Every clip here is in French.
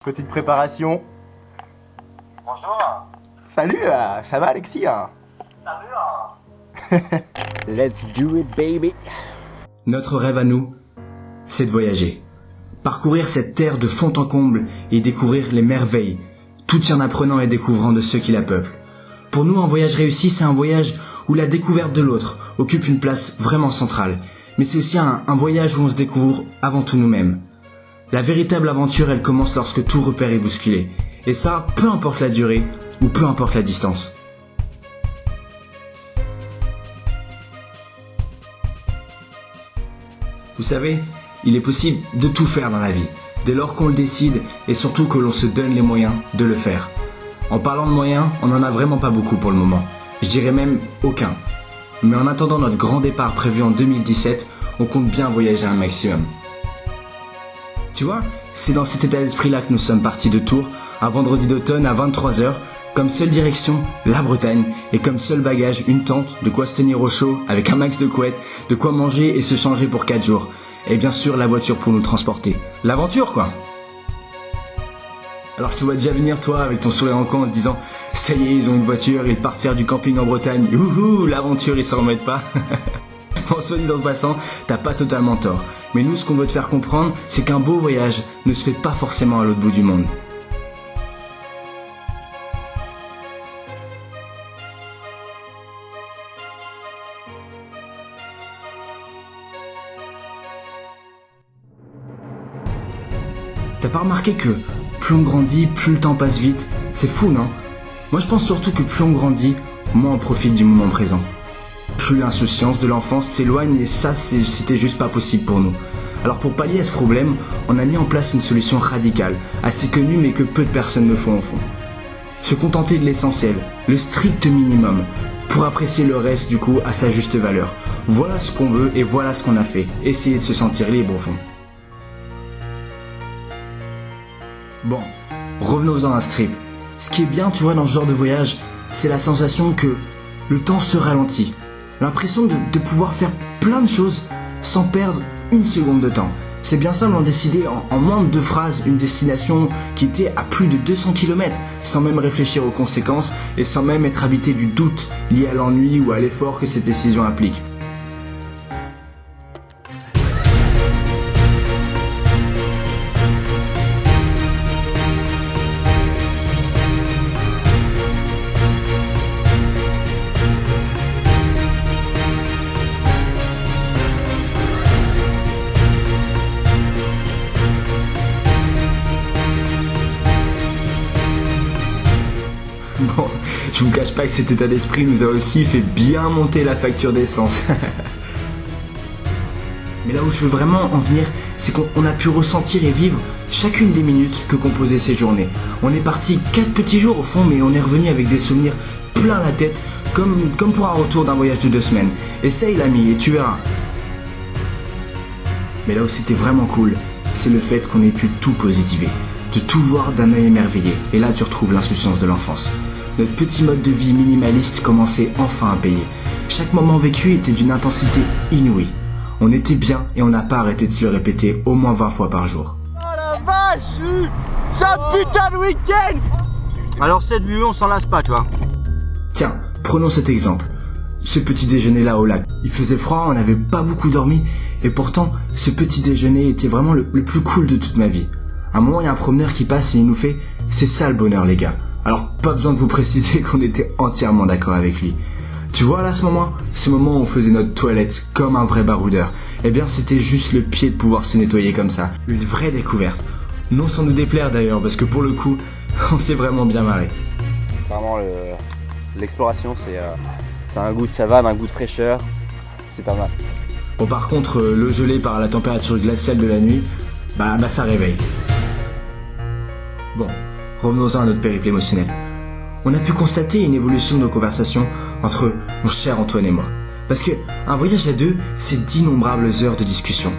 Petite préparation. Bonjour. Salut, ça va Alexis hein? Salut. Let's do it, baby. Notre rêve à nous, c'est de voyager. Parcourir cette terre de fond en comble et découvrir les merveilles, tout en apprenant et découvrant de ceux qui la peuplent. Pour nous, un voyage réussi, c'est un voyage où la découverte de l'autre occupe une place vraiment centrale. Mais c'est aussi un voyage où on se découvre avant tout nous-mêmes. La véritable aventure, elle commence lorsque tout repère est bousculé. Et ça, peu importe la durée ou peu importe la distance. Vous savez, il est possible de tout faire dans la vie, dès lors qu'on le décide et surtout que l'on se donne les moyens de le faire. En parlant de moyens, on n'en a vraiment pas beaucoup pour le moment. Je dirais même aucun. Mais en attendant notre grand départ prévu en 2017, on compte bien voyager un maximum. Tu vois, c'est dans cet état d'esprit-là que nous sommes partis de Tours, un vendredi d'automne à 23h, comme seule direction, la Bretagne, et comme seul bagage, une tente, de quoi se tenir au chaud, avec un max de couettes, de quoi manger et se changer pour 4 jours. Et bien sûr, la voiture pour nous transporter. L'aventure, quoi. Alors je te vois déjà venir, toi, avec ton sourire en coin, en te disant « Ça y est, ils ont une voiture, ils partent faire du camping en Bretagne. Youhou, l'aventure, ils s'en remettent pas. » Bon, soit dit en passant, t'as pas totalement tort. Mais nous, ce qu'on veut te faire comprendre, c'est qu'un beau voyage ne se fait pas forcément à l'autre bout du monde. T'as pas remarqué que plus on grandit, plus le temps passe vite? C'est fou, non? Moi, je pense surtout que plus on grandit, moins on profite du moment présent. Plus l'insouciance de l'enfance s'éloigne et ça, c'était juste pas possible pour nous. Alors pour pallier à ce problème, on a mis en place une solution radicale, assez connue mais que peu de personnes ne font au fond. Se contenter de l'essentiel, le strict minimum, pour apprécier le reste du coup à sa juste valeur. Voilà ce qu'on veut et voilà ce qu'on a fait. Essayer de se sentir libre au fond. Bon, revenons-en à ce trip. Ce qui est bien, tu vois, dans ce genre de voyage, c'est la sensation que le temps se ralentit. L'impression de pouvoir faire plein de choses sans perdre une seconde de temps. C'est bien simple, on décidait en moins de 2 phrases une destination qui était à plus de 200 km, sans même réfléchir aux conséquences et sans même être habité du doute lié à l'ennui ou à l'effort que cette décision implique. Bon, je vous cache pas que cet état d'esprit nous a aussi fait bien monter la facture d'essence. Mais là où je veux vraiment en venir, c'est qu'on a pu ressentir et vivre chacune des minutes que composaient ces journées. On est parti 4 petits jours au fond, mais on est revenu avec des souvenirs plein la tête, comme pour un retour d'un voyage de 2 semaines. Essaye l'ami et tu verras. Mais là où c'était vraiment cool, c'est le fait qu'on ait pu tout positiver, de tout voir d'un œil émerveillé. Et là tu retrouves l'insouciance de l'enfance. Notre petit mode de vie minimaliste commençait enfin à payer. Chaque moment vécu était d'une intensité inouïe. On était bien et on n'a pas arrêté de se le répéter au moins 20 fois par jour. Oh la vache! C'est un putain de week-end! Alors cette vue, on s'en lasse pas, tu vois. Tiens, prenons cet exemple. Ce petit déjeuner là au lac. Il faisait froid, on n'avait pas beaucoup dormi. Et pourtant, ce petit déjeuner était vraiment le plus cool de toute ma vie. À un moment, il y a un promeneur qui passe et il nous fait « C'est ça le bonheur les gars ». Alors, pas besoin de vous préciser qu'on était entièrement d'accord avec lui. Tu vois là ce moment où on faisait notre toilette comme un vrai baroudeur. Eh bien, c'était juste le pied de pouvoir se nettoyer comme ça. Une vraie découverte. Non sans nous déplaire d'ailleurs, parce que pour le coup, on s'est vraiment bien marré. Vraiment, l'exploration, c'est un goût de savane, un goût de fraîcheur. C'est pas mal. Bon, par contre, le gelé par la température glaciale de la nuit, bah ça réveille. Bon, revenons-en à notre périple émotionnel. On a pu constater une évolution de nos conversations entre mon cher Antoine et moi. Parce que un voyage à 2, c'est d'innombrables heures de discussion.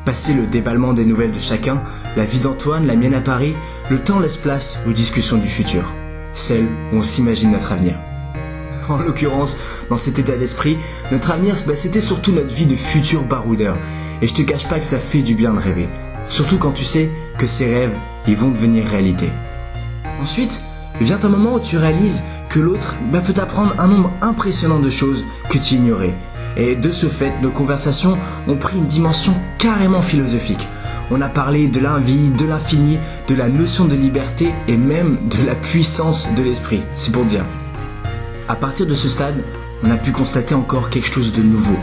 Passer le déballement des nouvelles de chacun, la vie d'Antoine, la mienne à Paris, le temps laisse place aux discussions du futur. Celles où on s'imagine notre avenir. En l'occurrence, dans cet état d'esprit, notre avenir, c'était surtout notre vie de futur baroudeur. Et je te cache pas que ça fait du bien de rêver. Surtout quand tu sais que ces rêves, ils vont devenir réalité. Ensuite, vient un moment où tu réalises que l'autre peut t'apprendre un nombre impressionnant de choses que tu ignorais. Et de ce fait, nos conversations ont pris une dimension carrément philosophique. On a parlé de l'invie, de l'infini, de la notion de liberté et même de la puissance de l'esprit, c'est pour dire. À partir de ce stade, on a pu constater encore quelque chose de nouveau.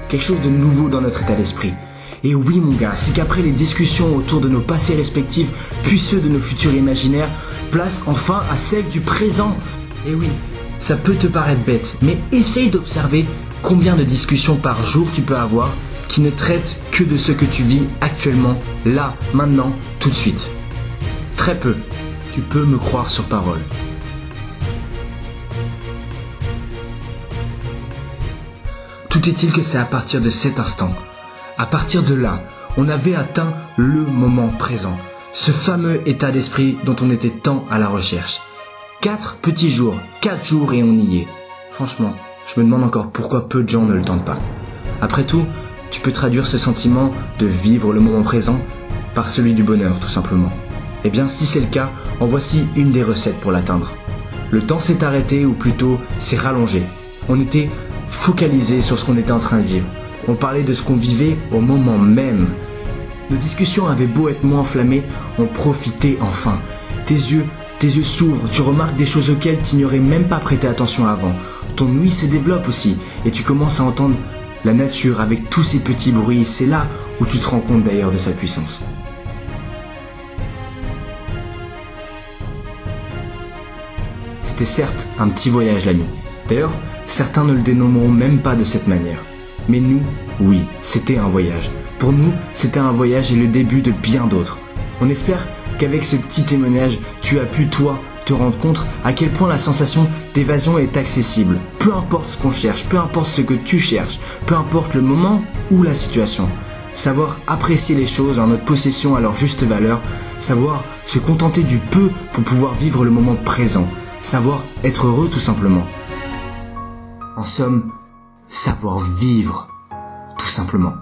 Quelque chose de nouveau dans notre état d'esprit. Et oui mon gars, c'est qu'après les discussions autour de nos passés respectifs, puis ceux de nos futurs imaginaires, place enfin à celle du présent. Et oui, ça peut te paraître bête, mais essaye d'observer combien de discussions par jour tu peux avoir qui ne traitent que de ce que tu vis actuellement, là, maintenant, tout de suite. Très peu. Tu peux me croire sur parole. Tout est-il que c'est à partir de cet instant, à partir de là, on avait atteint le moment présent, ce fameux état d'esprit dont on était tant à la recherche. 4 petits jours, 4 jours et on y est. Franchement, je me demande encore pourquoi peu de gens ne le tentent pas. Après tout, tu peux traduire ce sentiment de vivre le moment présent par celui du bonheur, tout simplement. Eh bien, si c'est le cas, en voici une des recettes pour l'atteindre. Le temps s'est arrêté, ou plutôt s'est rallongé. On était focalisé sur ce qu'on était en train de vivre. On parlait de ce qu'on vivait au moment même. Nos discussions avaient beau être moins enflammées, on profitait enfin. Tes yeux s'ouvrent, tu remarques des choses auxquelles tu n'y aurais même pas prêté attention avant. Ton ouïe se développe aussi, et tu commences à entendre la nature avec tous ces petits bruits. C'est là où tu te rends compte d'ailleurs de sa puissance. C'était certes un petit voyage l'ami. D'ailleurs, certains ne le dénommeront même pas de cette manière. Mais nous, oui, c'était un voyage. Pour nous, c'était un voyage et le début de bien d'autres. On espère qu'avec ce petit témoignage, tu as pu, toi, te rendre compte à quel point la sensation d'évasion est accessible. Peu importe ce qu'on cherche, peu importe ce que tu cherches, peu importe le moment ou la situation. Savoir apprécier les choses en notre possession à leur juste valeur, savoir se contenter du peu pour pouvoir vivre le moment présent, savoir être heureux tout simplement. En somme, savoir vivre, tout simplement.